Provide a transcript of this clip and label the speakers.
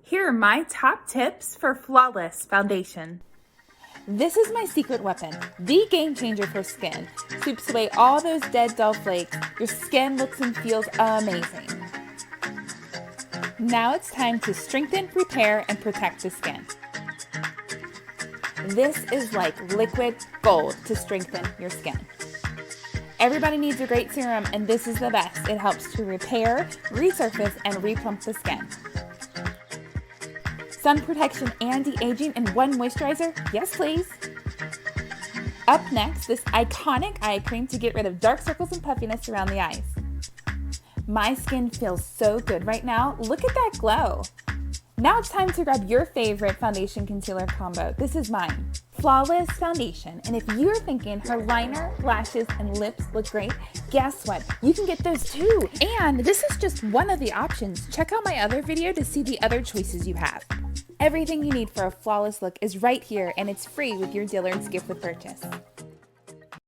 Speaker 1: Here are my top tips for flawless foundation.
Speaker 2: This is my secret weapon, the game changer for skin. Sweeps away all those dead, dull flakes. Your skin looks and feels amazing. Now it's time to strengthen, repair, and protect the skin. This is like liquid gold to strengthen your skin. Everybody needs a great serum, and this is the best. It helps to repair, resurface, and replump the skin. Sun protection and de-aging in one moisturizer? Yes, please. Up next, this iconic eye cream to get rid of dark circles and puffiness around the eyes. My skin feels so good right now. Look at that glow. Now it's time to grab your favorite foundation concealer combo. This is mine. Flawless foundation. And if you're thinking her liner, lashes, and lips look great, guess what? You can get those too. And this is just one of the options. Check out my other video to see the other choices you have. Everything you need for a flawless look is right here, and it's free with your Dillard's gift with purchase.